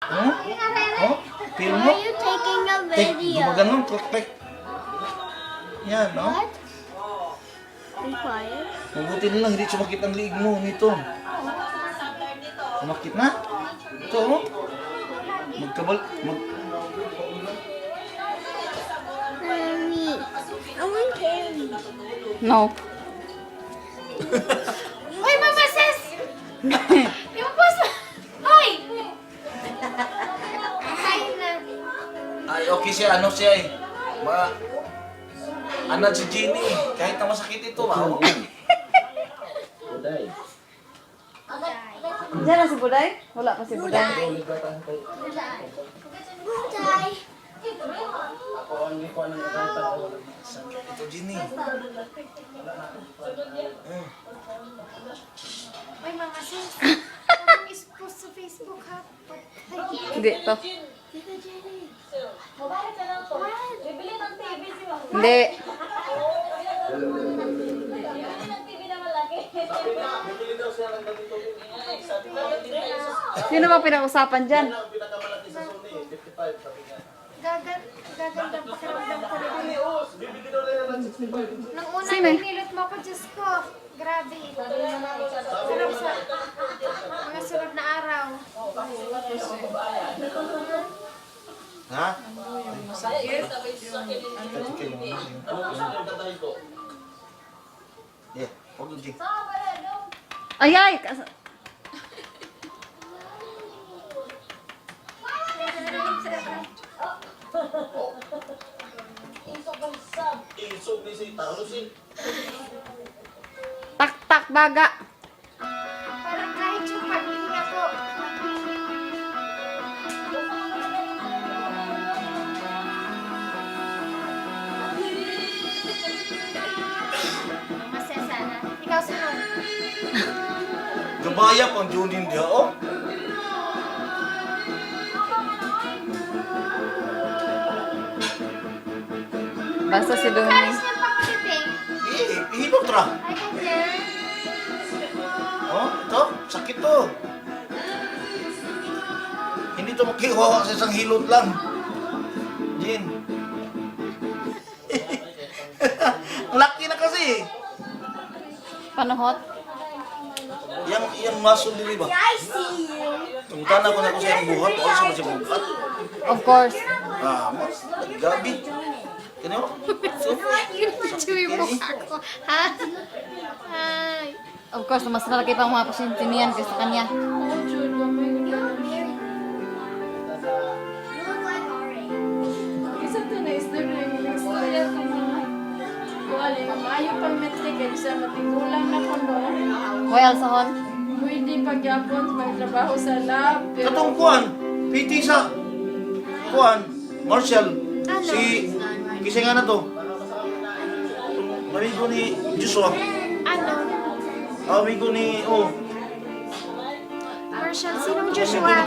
Oh? Oh? Feel mo? Are you taking a Take, video? gumaganon, click. Yan, no? What? Be quiet. Mabuti na lang, hindi sumakit ang liig mo nito. Sumakit na? Ito, oh. Mommy. I want candy. No. Uy, Mama Sis! Yung post mo! Hoy! Ay na. Ay, okay siya, ano siya eh. Anak si Jenny eh. Kahit na masakit ito, wow. Diyan na si Buday? Wala pa si Buday. Buday. Sakit ito, Jenny. Uy, Mama Sis. Parang is-post sa Facebook ha. Hindi to. Tita Jenny. Bibili ng TV si Mama. Hindi. Bibili ng TV na malaki. Sino ba pinag-usapan dyan? Gaganda ang pakiramdam ko rin. Nung una, Sino? pinilot mo ako, Diyos ko. Grabe. Sarap sa mga sunod na araw. Ha? Yeah, huwag yung Jenny. Ay, ay! Tak-tak baga. Parang kahit yung paghinga ko. Mama Sis, sana. Ikaw sunod. Gabaya pang Junin dia, oh. Basta si Lumi. Kalis niya pa kuliting. Ihilot ra. I can hear. Oh, ito, sakit to. Hindi to makihawa sa isang hilot lang. Jin. Laki na kasi. Panuhot. Yang muscle dili ba? I see you. Tungtana ko na ko sa iyang buhat. O sa mga buhat. Of course. Mas. Gabi. Kano? So, Chewy mo ako. Ha? Ay. Of course, mas malaki pa ang mga pasyente niyan kaysa kanya. You look like orange. Isa to na istorya yung istorya ko mga wala maayo pang metric sa matigulang na ko no. Hoy, Alsahon. Pwede pagyapon magtrabaho sa lab pero katong kuan. PT sa kuan. Marshall. Si kisay nga na to. Amigo ni Joshua. Ano? Amigo ni, oh. Marshall, sinong Joshua?